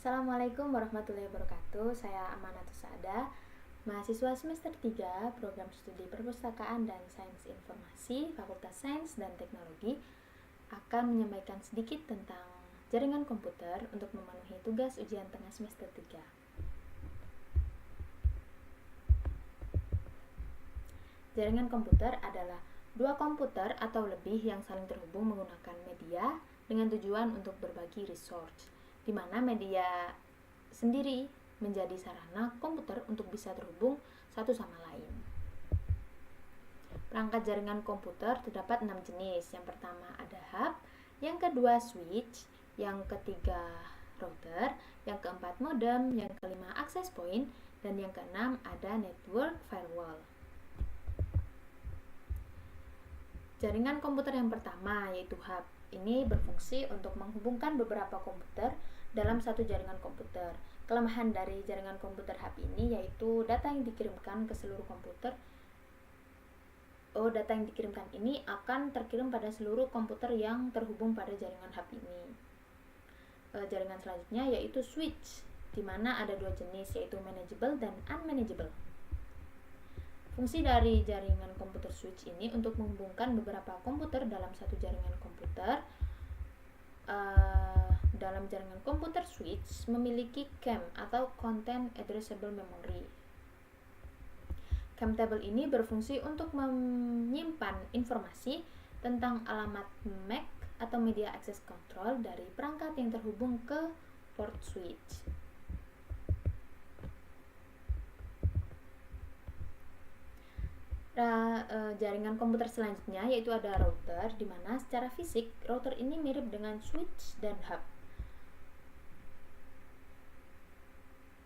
Assalamualaikum warahmatullahi wabarakatuh. Saya Amanatus Sada, mahasiswa semester 3 Program Studi Perpustakaan dan Sains Informasi Fakultas Sains dan Teknologi, akan menyampaikan sedikit tentang jaringan komputer untuk memenuhi tugas ujian tengah semester 3. Jaringan komputer adalah dua komputer atau lebih yang saling terhubung menggunakan media dengan tujuan untuk berbagi resource, di mana media sendiri menjadi sarana komputer untuk bisa terhubung satu sama lain. Perangkat jaringan komputer terdapat 6 jenis. Yang pertama ada hub, yang kedua switch, yang ketiga router, yang keempat modem, yang kelima access point, dan yang keenam ada network firewall. Jaringan komputer yang pertama yaitu hub. Ini berfungsi untuk menghubungkan beberapa komputer dalam satu jaringan komputer. Kelemahan dari jaringan komputer hub ini yaitu data yang dikirimkan ke seluruh komputer. Data yang dikirimkan ini akan terkirim pada seluruh komputer yang terhubung pada jaringan hub ini. Jaringan selanjutnya yaitu switch, di mana ada dua jenis yaitu manageable dan unmanageable. Fungsi dari jaringan komputer switch ini untuk menghubungkan beberapa komputer dalam satu jaringan komputer. Dalam jaringan komputer switch memiliki CAM atau Content Addressable Memory. CAM table ini berfungsi untuk menyimpan informasi tentang alamat MAC atau Media Access Control dari perangkat yang terhubung ke port switch. Jaringan komputer selanjutnya yaitu ada router, di mana secara fisik router ini mirip dengan switch dan hub.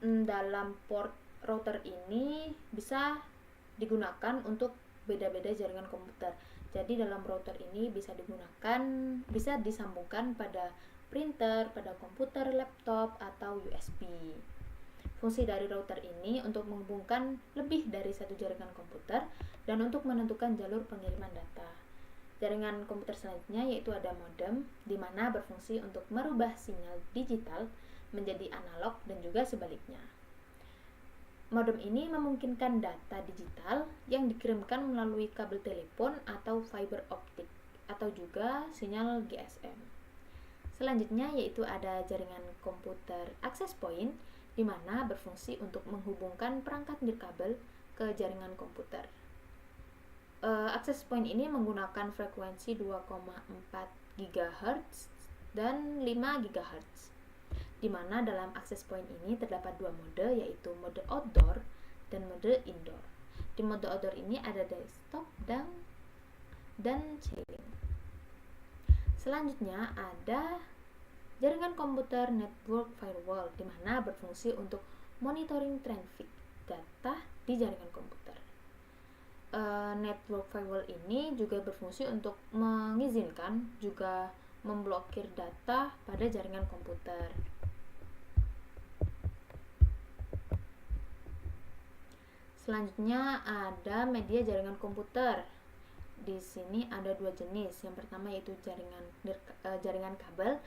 Dalam port router ini bisa digunakan untuk beda-beda jaringan komputer. Jadi dalam router ini bisa disambungkan pada printer, pada komputer, laptop, atau USB. Fungsi dari router ini untuk menghubungkan lebih dari satu jaringan komputer dan untuk menentukan jalur pengiriman data. Jaringan komputer selanjutnya yaitu ada modem, di mana berfungsi untuk merubah sinyal digital menjadi analog dan juga sebaliknya. Modem ini memungkinkan data digital yang dikirimkan melalui kabel telepon atau fiber optik atau juga sinyal GSM. Selanjutnya yaitu ada jaringan komputer access point, di mana berfungsi untuk menghubungkan perangkat nirkabel ke jaringan komputer. Access point ini menggunakan frekuensi 2,4 GHz dan 5 GHz, di mana dalam access point ini terdapat dua mode yaitu mode outdoor dan mode indoor. Di mode outdoor ini ada desktop dan chilling. Selanjutnya ada jaringan komputer network firewall, di mana berfungsi untuk monitoring traffic data di jaringan komputer. Network firewall ini juga berfungsi untuk mengizinkan juga memblokir data pada jaringan komputer. Selanjutnya ada media jaringan komputer. Di sini ada dua jenis. Yang pertama yaitu jaringan kabel,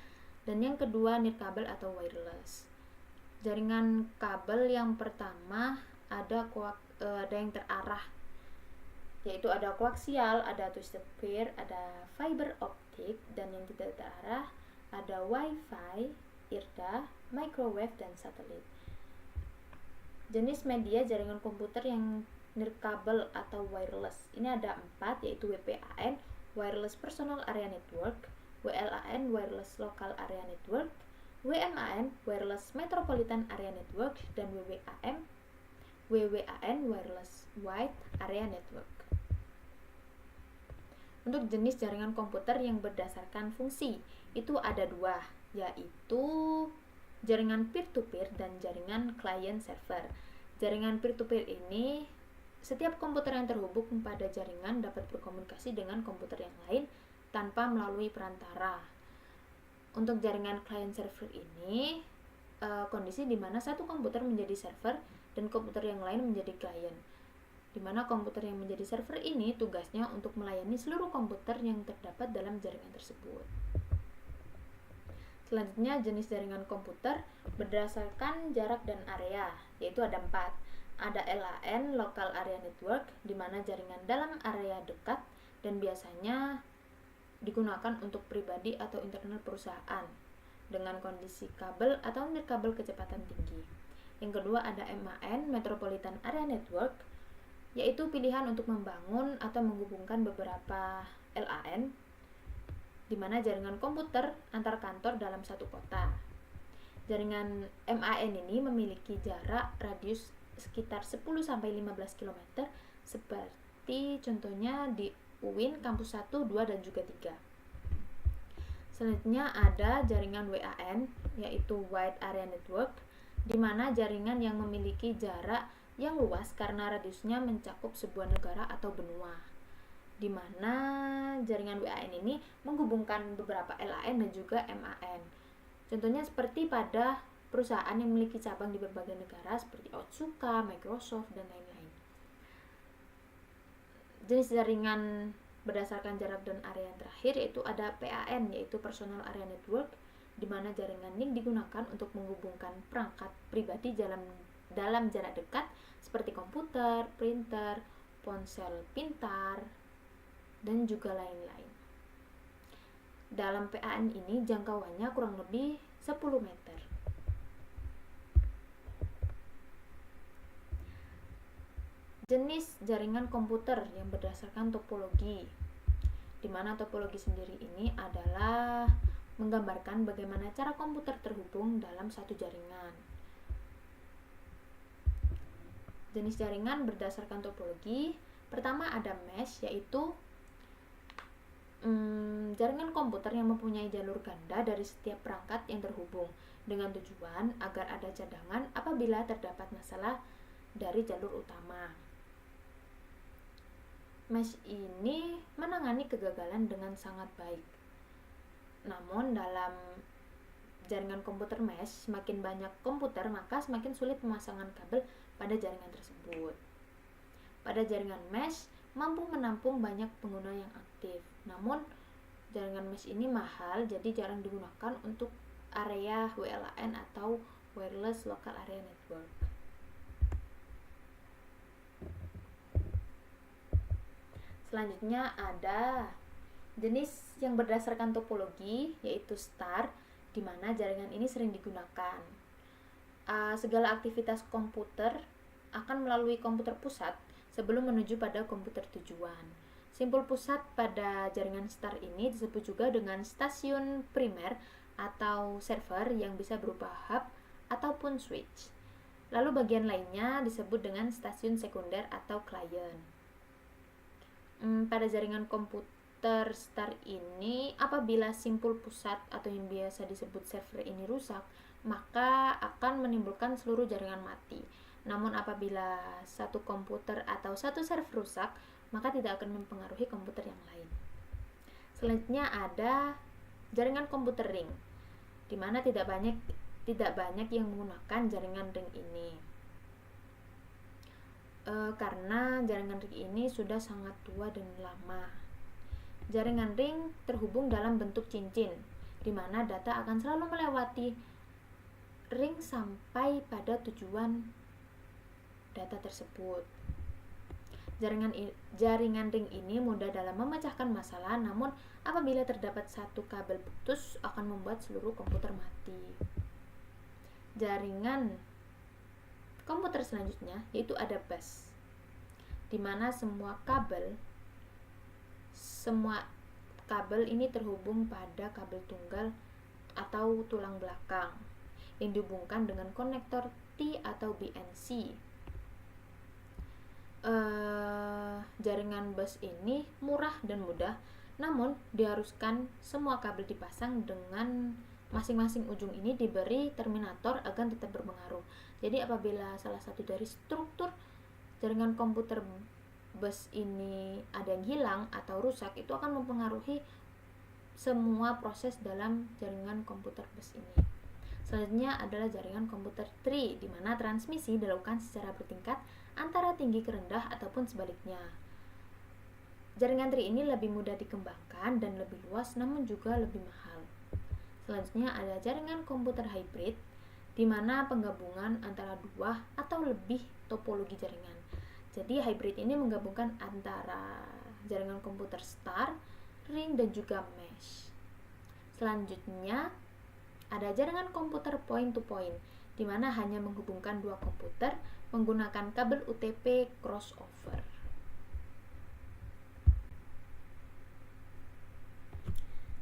dan yang kedua nirkabel atau wireless. Jaringan kabel yang pertama ada yang terarah, yaitu ada koaksial, ada twisted pair, ada fiber optik, dan yang tidak terarah ada wifi, IRDA, microwave, dan satelit. Jenis media jaringan komputer yang nirkabel atau wireless ini ada 4, yaitu WPAN, Wireless Personal Area Network, WLAN, Wireless Local Area Network, WMAN, Wireless Metropolitan Area Network, dan WWAN, Wireless Wide Area Network. Untuk jenis jaringan komputer yang berdasarkan fungsi itu ada dua, yaitu jaringan peer-to-peer dan jaringan client-server. Jaringan peer-to-peer ini setiap komputer yang terhubung pada jaringan dapat berkomunikasi dengan komputer yang lain tanpa melalui perantara. Untuk jaringan client-server ini kondisi di mana satu komputer menjadi server dan komputer yang lain menjadi client, di mana komputer yang menjadi server ini tugasnya untuk melayani seluruh komputer yang terdapat dalam jaringan tersebut. Selanjutnya, jenis jaringan komputer berdasarkan jarak dan area, yaitu ada 4. Ada LAN, Local Area Network, di mana jaringan dalam area dekat dan biasanya digunakan untuk pribadi atau internal perusahaan dengan kondisi kabel atau nirkabel kecepatan tinggi. Yang kedua ada MAN, Metropolitan Area Network, yaitu pilihan untuk membangun atau menghubungkan beberapa LAN di mana jaringan komputer antar kantor dalam satu kota. Jaringan MAN ini memiliki jarak radius sekitar 10-15 km seperti contohnya di UIN kampus 1, 2, dan juga 3. Selanjutnya ada jaringan WAN, yaitu Wide Area Network, di mana jaringan yang memiliki jarak yang luas karena radiusnya mencakup sebuah negara atau benua, di mana jaringan WAN ini menghubungkan beberapa LAN dan juga MAN. Contohnya seperti pada perusahaan yang memiliki cabang di berbagai negara seperti Otsuka, Microsoft, dan lain-lain. Jenis jaringan berdasarkan jarak dan area yang terakhir yaitu ada PAN, yaitu Personal Area Network, di mana jaringan ini digunakan untuk menghubungkan perangkat pribadi dalam jarak dekat seperti komputer, printer, ponsel pintar, dan juga lain-lain. Dalam PAN ini jangkauannya kurang lebih 10 meter. Jenis jaringan komputer yang berdasarkan topologi, di mana topologi sendiri ini adalah menggambarkan bagaimana cara komputer terhubung dalam satu jaringan. Jenis jaringan berdasarkan topologi, pertama ada mesh, yaitu jaringan komputer yang mempunyai jalur ganda dari setiap perangkat yang terhubung dengan tujuan agar ada cadangan apabila terdapat masalah dari jalur utama. Mesh ini menangani kegagalan dengan sangat baik. Namun dalam jaringan komputer mesh, semakin banyak komputer maka semakin sulit pemasangan kabel pada jaringan tersebut. Pada jaringan mesh mampu menampung banyak pengguna yang aktif. Namun jaringan mesh ini mahal, jadi jarang digunakan untuk area WLAN atau Wireless Local Area Network. Selanjutnya ada jenis yang berdasarkan topologi, yaitu star, di mana jaringan ini sering digunakan. Segala aktivitas komputer akan melalui komputer pusat sebelum menuju pada komputer tujuan. Simpul pusat pada jaringan star ini disebut juga dengan stasiun primer atau server yang bisa berupa hub ataupun switch. Lalu bagian lainnya disebut dengan stasiun sekunder atau klien. Pada jaringan komputer star ini, apabila simpul pusat atau yang biasa disebut server ini rusak, maka akan menimbulkan seluruh jaringan mati. Namun apabila satu komputer atau satu server rusak, maka tidak akan mempengaruhi komputer yang lain. Selanjutnya ada jaringan komputer ring, di mana tidak banyak yang menggunakan jaringan ring ini. Karena jaringan ring ini sudah sangat tua dan lama. Jaringan ring terhubung dalam bentuk cincin, di mana data akan selalu melewati ring sampai pada tujuan data tersebut. Jaringan ring ini mudah dalam memecahkan masalah, namun apabila terdapat satu kabel putus akan membuat seluruh komputer mati. Jaringan komputer selanjutnya yaitu ada bus, di mana semua kabel ini terhubung pada kabel tunggal atau tulang belakang yang dihubungkan dengan konektor T atau BNC. Jaringan bus ini murah dan mudah, namun diharuskan semua kabel dipasang dengan masing-masing ujung ini diberi terminator agar tetap berpengaruh. Jadi apabila salah satu dari struktur jaringan komputer bus ini ada yang hilang atau rusak, itu akan mempengaruhi semua proses dalam jaringan komputer bus ini. Selanjutnya adalah jaringan komputer tree, di mana transmisi dilakukan secara bertingkat antara tinggi ke rendah ataupun sebaliknya. Jaringan tree ini lebih mudah dikembangkan dan lebih luas, namun juga lebih mahal. Selanjutnya ada jaringan komputer hybrid, di mana penggabungan antara dua atau lebih topologi jaringan. Jadi hybrid ini menggabungkan antara jaringan komputer star, ring, dan juga mesh. Selanjutnya ada jaringan komputer point to point, di mana hanya menghubungkan dua komputer menggunakan kabel UTP crossover.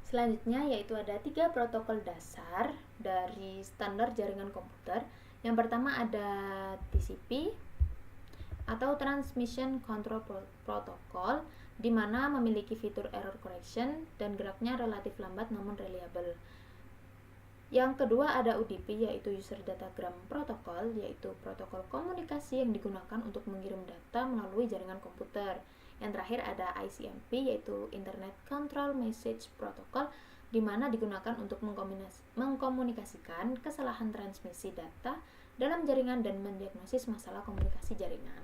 Selanjutnya yaitu ada 3 protokol dasar dari standar jaringan komputer. Yang pertama ada TCP atau Transmission Control Protocol, di mana memiliki fitur error correction dan geraknya relatif lambat namun reliable. Yang kedua ada UDP, yaitu User Datagram Protocol, yaitu protokol komunikasi yang digunakan untuk mengirim data melalui jaringan komputer. Yang terakhir ada ICMP, yaitu Internet Control Message Protocol, di mana digunakan untuk mengkomunikasikan kesalahan transmisi data dalam jaringan dan mendiagnosis masalah komunikasi jaringan.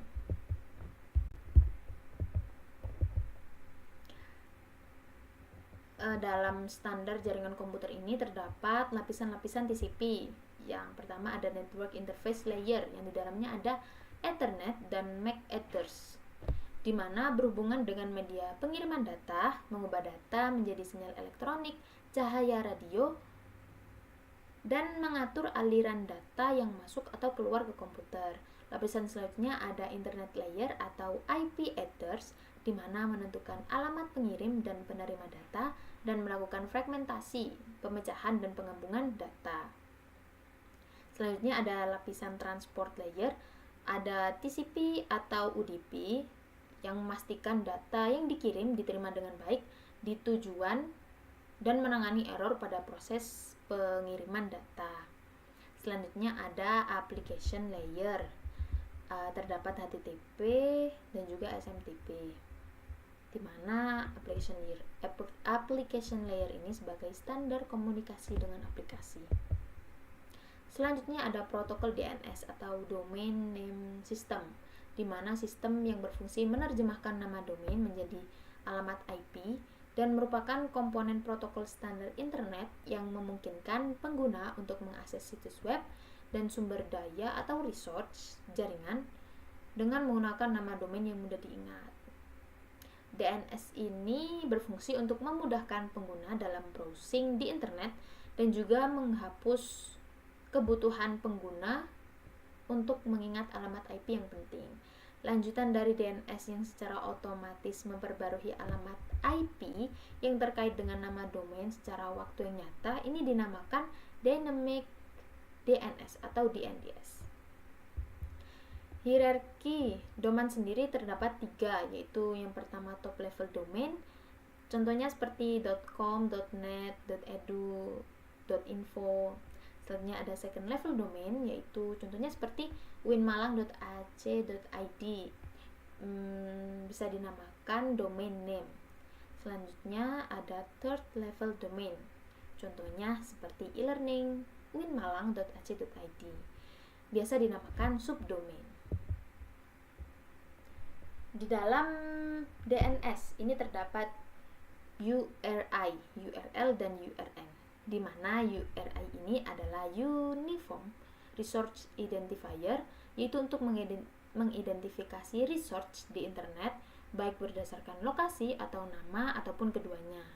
Dalam standar jaringan komputer ini terdapat lapisan-lapisan TCP. Yang pertama ada Network Interface Layer, yang di dalamnya ada Ethernet dan MAC address, di mana berhubungan dengan media pengiriman data, mengubah data menjadi sinyal elektronik, cahaya radio, dan mengatur aliran data yang masuk atau keluar ke komputer. Lapisan selanjutnya ada Internet Layer atau IP address, di mana menentukan alamat pengirim dan penerima data dan melakukan fragmentasi, pemecahan, dan penggabungan data. Selanjutnya ada lapisan Transport Layer, ada TCP atau UDP, yang memastikan data yang dikirim diterima dengan baik di tujuan dan menangani error pada proses pengiriman data. Selanjutnya ada Application Layer, terdapat HTTP dan juga SMTP, di mana application layer ini sebagai standar komunikasi dengan aplikasi. Selanjutnya ada protokol DNS atau Domain Name System, di mana sistem yang berfungsi menerjemahkan nama domain menjadi alamat IP dan merupakan komponen protokol standar internet yang memungkinkan pengguna untuk mengakses situs web dan sumber daya atau resource jaringan dengan menggunakan nama domain yang mudah diingat. DNS ini berfungsi untuk memudahkan pengguna dalam browsing di internet dan juga menghapus kebutuhan pengguna untuk mengingat alamat IP yang penting. Lanjutan dari DNS yang secara otomatis memperbarui alamat IP yang terkait dengan nama domain secara waktu yang nyata ini dinamakan Dynamic DNS atau DNDS. Hierarki domain sendiri terdapat 3, yaitu yang pertama top level domain, contohnya seperti .com, .net, .edu, .info. Selanjutnya ada second level domain, yaitu contohnya seperti winmalang.ac.id, bisa dinamakan domain name. Selanjutnya ada third level domain, contohnya seperti e-learning, winmalang.ac.id, biasa dinamakan subdomain. Di dalam DNS ini terdapat URI, URL, dan URN, di mana URI ini adalah Uniform Resource Identifier, yaitu untuk mengidentifikasi resource di internet, baik berdasarkan lokasi atau nama ataupun keduanya.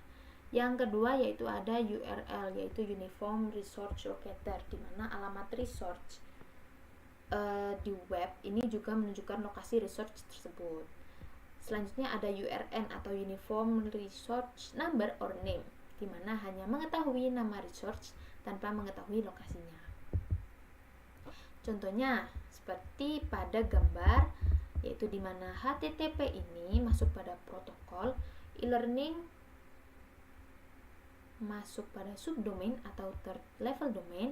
Yang kedua yaitu ada URL, yaitu Uniform Resource Locator, di mana alamat resource di web ini juga menunjukkan lokasi resource tersebut. Selanjutnya ada URN atau Uniform Resource Number or Name, di mana hanya mengetahui nama resource tanpa mengetahui lokasinya. Contohnya seperti pada gambar, yaitu di mana HTTP ini masuk pada protokol, e-learning masuk pada subdomain atau third level domain.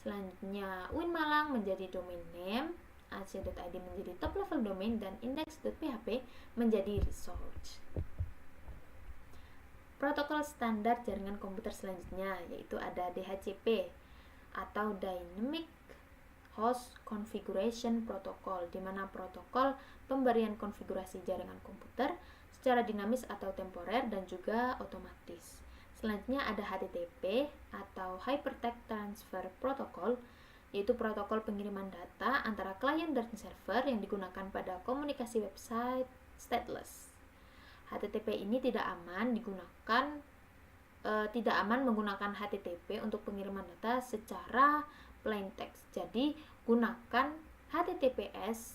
Selanjutnya winmalang menjadi domain name, ac.id menjadi top level domain, dan index.php menjadi resource. Protokol standar jaringan komputer selanjutnya yaitu ada DHCP atau Dynamic Host Configuration Protocol, di mana protokol pemberian konfigurasi jaringan komputer secara dinamis atau temporer dan juga otomatis. Selanjutnya ada HTTP atau Hypertext Transfer Protocol, yaitu protokol pengiriman data antara klien dan server yang digunakan pada komunikasi website stateless. HTTP ini tidak aman menggunakan HTTP untuk pengiriman data secara plain text. Jadi, gunakan HTTPS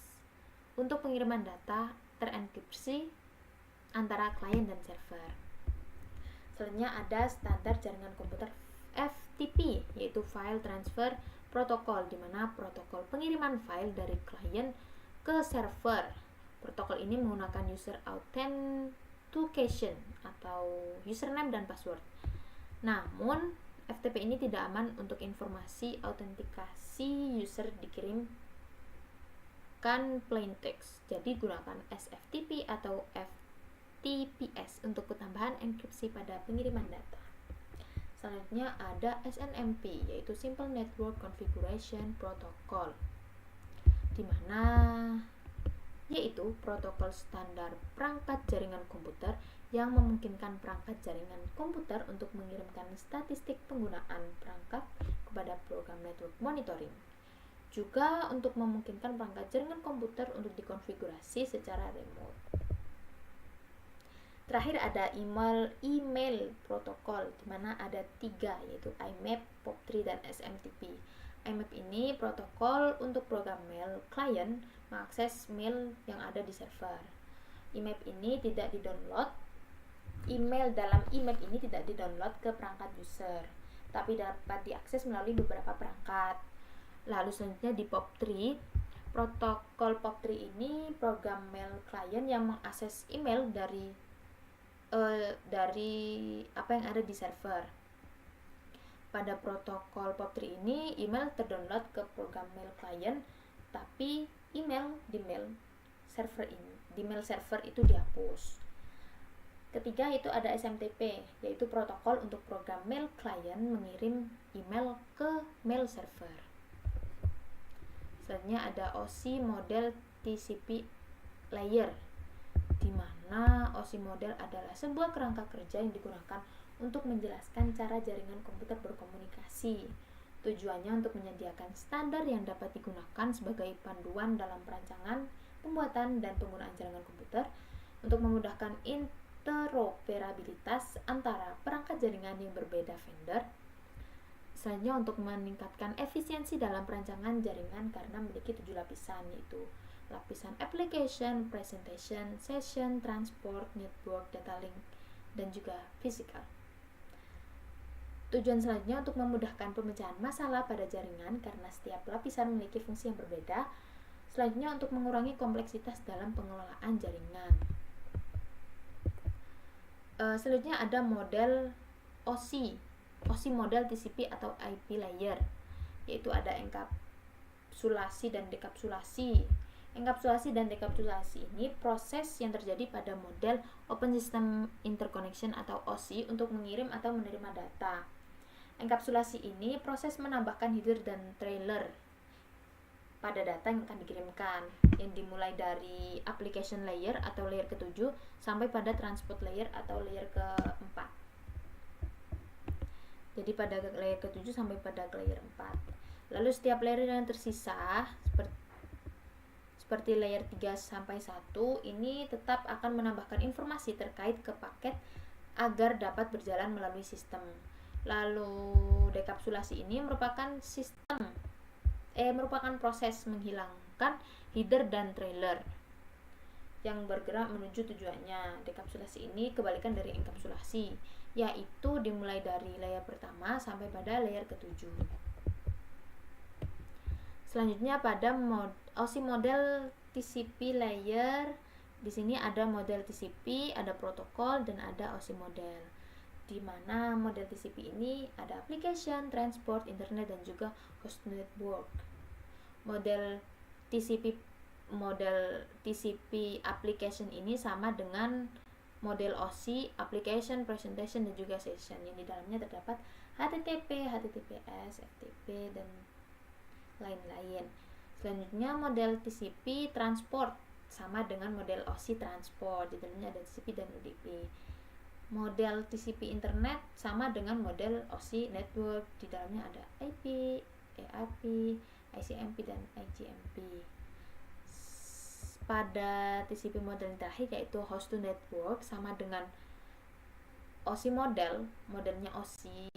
untuk pengiriman data terenkripsi antara klien dan server. Selanjutnya ada standar jaringan komputer FTP, yaitu File Transfer Protocol, di mana protokol pengiriman file dari klien ke server. Protokol ini menggunakan user authentication atau username dan password. Namun, FTP ini tidak aman untuk informasi autentikasi user dikirimkan plain text. Jadi, gunakan SFTP atau FTPS untuk tambahan enkripsi pada pengiriman data. Selanjutnya ada SNMP, yaitu Simple Network Configuration Protocol, di mana yaitu protokol standar perangkat jaringan komputer yang memungkinkan perangkat jaringan komputer untuk mengirimkan statistik penggunaan perangkat kepada program network monitoring. Juga untuk memungkinkan perangkat jaringan komputer untuk dikonfigurasi secara remote. Terakhir ada email protokol, di mana ada 3, yaitu IMAP, POP3, dan SMTP. IMAP ini protokol untuk program mail klien mengakses mail yang ada di server. IMAP ini tidak di-download. Email dalam IMAP ini tidak di-download ke perangkat user, tapi dapat diakses melalui beberapa perangkat. Lalu selanjutnya di POP3, protokol POP3 ini program mail klien yang mengakses email dari apa yang ada di server. Pada protokol POP3 ini, email terdownload ke program mail klien, tapi email di mail server itu dihapus. Ketiga itu ada SMTP, yaitu protokol untuk program mail klien mengirim email ke mail server. Selanjutnya ada OSI model TCP layer, di mana OSI model adalah sebuah kerangka kerja yang digunakan untuk menjelaskan cara jaringan komputer berkomunikasi. Tujuannya untuk menyediakan standar yang dapat digunakan sebagai panduan dalam perancangan, pembuatan, dan penggunaan jaringan komputer untuk memudahkan interoperabilitas antara perangkat jaringan yang berbeda vendor. Selanjutnya untuk meningkatkan efisiensi dalam perancangan jaringan karena memiliki 7 lapisan, yaitu lapisan application, presentation, session, transport, network, data link, dan juga physical. Tujuan selanjutnya untuk memudahkan pemecahan masalah pada jaringan karena setiap lapisan memiliki fungsi yang berbeda. Selanjutnya untuk mengurangi kompleksitas dalam pengelolaan jaringan. Selanjutnya ada model OSI model TCP atau IP layer, yaitu ada enkapsulasi dan dekapsulasi. Enkapsulasi dan dekapsulasi ini proses yang terjadi pada model Open System Interconnection atau OSI untuk mengirim atau menerima data. Enkapsulasi ini proses menambahkan header dan trailer pada data yang akan dikirimkan, yang dimulai dari application layer atau layer ke-7 sampai pada transport layer atau layer ke-4. Jadi pada layer ke-7 sampai pada layer 4. Lalu setiap layer yang tersisa seperti layer 3 sampai 1 ini tetap akan menambahkan informasi terkait ke paket agar dapat berjalan melalui sistem. Lalu dekapsulasi ini merupakan proses menghilangkan header dan trailer yang bergerak menuju tujuannya. Dekapsulasi ini kebalikan dari enkapsulasi, yaitu dimulai dari layer pertama sampai pada layer ke-7. Selanjutnya pada OSI model TCP layer, di sini ada model TCP, ada protokol, dan ada OSI model, di mana model TCP ini ada application, transport, internet, dan juga host network. Model TCP application ini sama dengan model OSI, application, presentation, dan juga session, yang di dalamnya terdapat HTTP, HTTPS, FTP, dan lain-lain. Selanjutnya model TCP transport sama dengan model OSI transport, di dalamnya ada TCP dan UDP. Model TCP internet sama dengan model OSI network. Di dalamnya ada IP, EIP, ICMP dan IGMP. Pada TCP model yang terakhir yaitu host to network sama dengan OSI modelnya OSI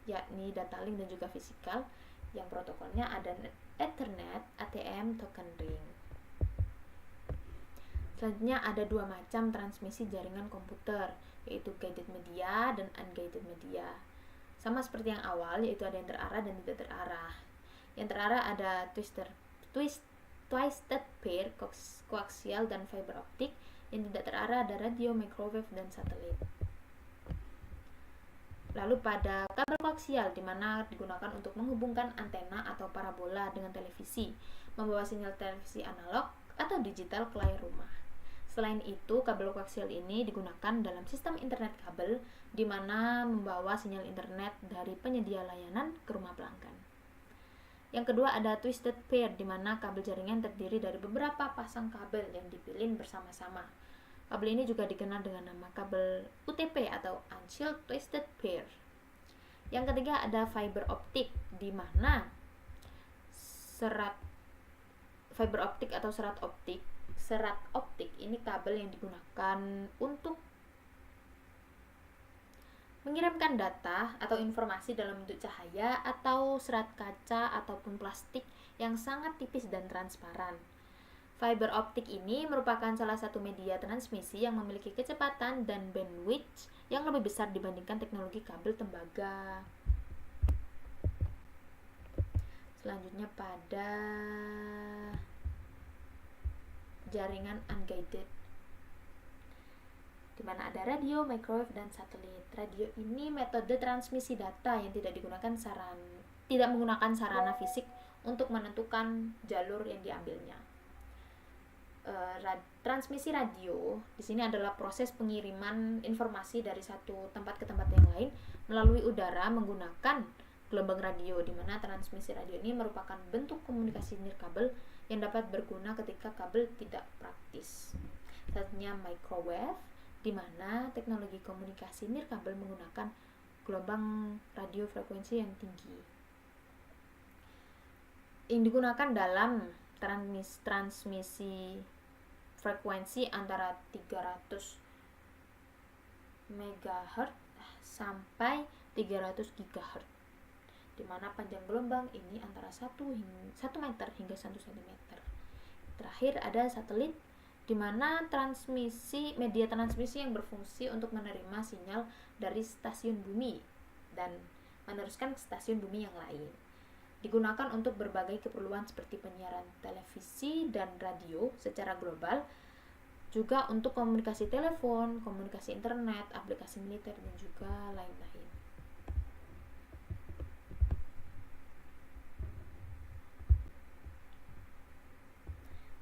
yakni data link dan juga fisikal, yang protokolnya ada Ethernet, ATM, token ring. Selanjutnya ada dua macam transmisi jaringan komputer, yaitu guided media dan unguided media. Sama seperti yang awal, yaitu ada yang terarah dan tidak terarah. Yang terarah ada twisted pair, koaksial dan fiber optik. Yang tidak terarah ada radio, microwave dan satelit. Lalu pada kabel koaksial, di mana digunakan untuk menghubungkan antena atau parabola dengan televisi, membawa sinyal televisi analog atau digital ke layar rumah. Selain itu, kabel koaksial ini digunakan dalam sistem internet kabel, di mana membawa sinyal internet dari penyedia layanan ke rumah pelanggan. Yang kedua ada twisted pair, di mana kabel jaringan terdiri dari beberapa pasang kabel yang dipilin bersama-sama. Kabel ini juga dikenal dengan nama kabel UTP atau Unshielded Twisted Pair. Yang ketiga ada fiber optik, di mana fiber optik atau serat optik ini kabel yang digunakan untuk mengirimkan data atau informasi dalam bentuk cahaya atau serat kaca ataupun plastik yang sangat tipis dan transparan. Fiber optik ini merupakan salah satu media transmisi yang memiliki kecepatan dan bandwidth yang lebih besar dibandingkan teknologi kabel tembaga. Selanjutnya pada jaringan unguided, di mana ada radio, microwave dan satelit. Radio ini metode transmisi data yang tidak menggunakan sarana fisik untuk menentukan jalur yang diambilnya. Transmisi radio di sini adalah proses pengiriman informasi dari satu tempat ke tempat yang lain melalui udara menggunakan gelombang radio, di mana transmisi radio ini merupakan bentuk komunikasi nirkabel yang dapat berguna ketika kabel tidak praktis. Selanjutnya microwave, di mana teknologi komunikasi nirkabel menggunakan gelombang radio frekuensi yang tinggi yang digunakan dalam transmisi frekuensi antara 300 MHz sampai 300 GHz, di mana panjang gelombang ini antara 1 meter hingga 1 cm. Terakhir ada satelit, di mana media transmisi yang berfungsi untuk menerima sinyal dari stasiun bumi dan meneruskan ke stasiun bumi yang lain. Digunakan untuk berbagai keperluan seperti penyiaran televisi dan radio secara global, juga untuk komunikasi telepon, komunikasi internet, aplikasi militer, dan juga lain-lain.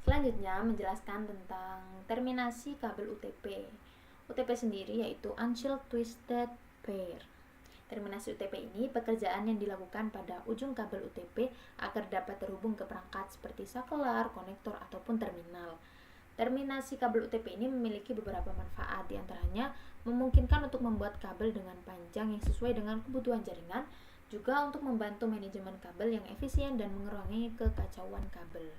Selanjutnya menjelaskan tentang terminasi kabel UTP. UTP sendiri yaitu Unshielded Twisted Pair. Terminasi UTP ini pekerjaan yang dilakukan pada ujung kabel UTP agar dapat terhubung ke perangkat seperti sakelar, konektor, ataupun terminal. Terminasi kabel UTP ini memiliki beberapa manfaat, diantaranya memungkinkan untuk membuat kabel dengan panjang yang sesuai dengan kebutuhan jaringan, juga untuk membantu manajemen kabel yang efisien dan mengurangi kekacauan kabel.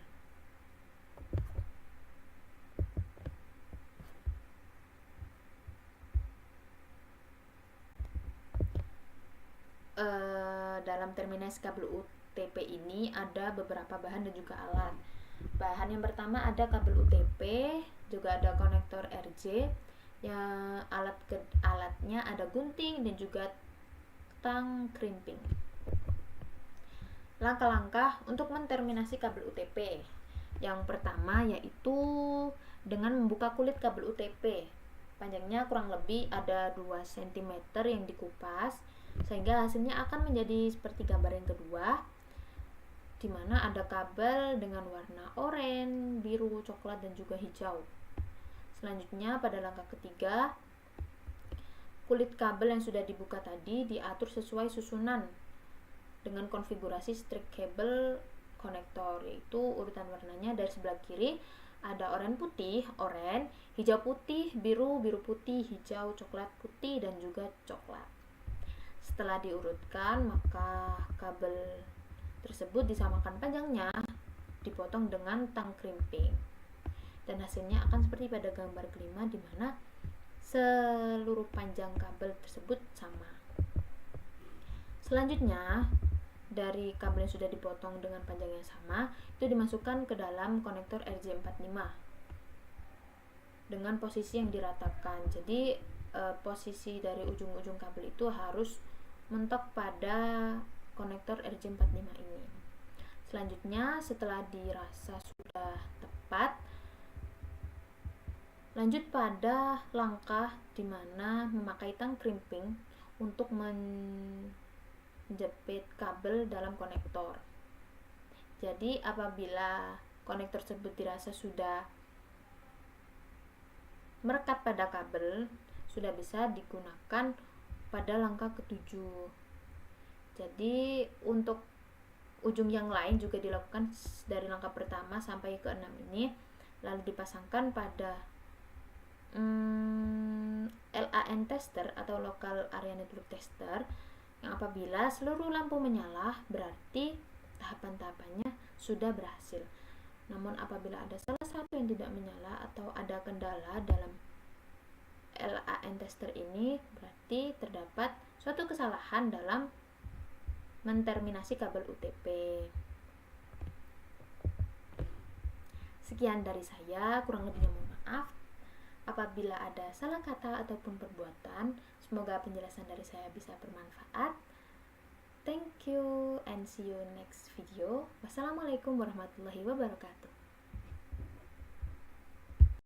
Dalam terminasi kabel UTP ini ada beberapa bahan dan juga alat. Bahan yang pertama ada kabel UTP, juga ada konektor RJ, yang alatnya ada gunting dan juga tang crimping. Langkah-langkah untuk menterminasi kabel UTP. Yang pertama yaitu dengan membuka kulit kabel UTP. Panjangnya kurang lebih ada 2 cm yang dikupas, sehingga hasilnya akan menjadi seperti gambar yang kedua, di mana ada kabel dengan warna oranye, biru, coklat, dan juga hijau. Selanjutnya pada langkah ketiga, kulit kabel yang sudah dibuka tadi diatur sesuai susunan dengan konfigurasi strip cable konektor, yaitu urutan warnanya dari sebelah kiri Ada oranye putih, oranye, hijau putih, biru, biru putih, hijau, coklat putih, dan juga coklat. Setelah diurutkan, maka kabel tersebut disamakan panjangnya, dipotong dengan tang crimping. Dan hasilnya akan seperti pada gambar kelima, di mana seluruh panjang kabel tersebut sama. Selanjutnya, dari kabel yang sudah dipotong dengan panjang yang sama, itu dimasukkan ke dalam konektor RJ45 dengan posisi yang diratakan. Jadi posisi dari ujung-ujung kabel itu harus mentok pada konektor RJ45 ini. Selanjutnya, setelah dirasa sudah tepat, lanjut pada langkah di mana memakai tang crimping untuk menjepit kabel dalam konektor. Jadi apabila konektor tersebut dirasa sudah merekat pada kabel, sudah bisa digunakan pada langkah ketujuh. Jadi untuk ujung yang lain juga dilakukan dari langkah pertama sampai ke 6 ini, lalu dipasangkan pada LAN tester atau local area network tester, yang apabila seluruh lampu menyala berarti tahapan-tahapannya sudah berhasil. Namun apabila ada salah satu yang tidak menyala atau ada kendala dalam LAN tester ini, berarti terdapat suatu kesalahan dalam menterminasi kabel UTP. Sekian dari saya, kurang lebihnya mohon maaf. Apabila ada salah kata ataupun perbuatan, semoga penjelasan dari saya bisa bermanfaat. Thank you and see you next video. Wassalamualaikum warahmatullahi wabarakatuh.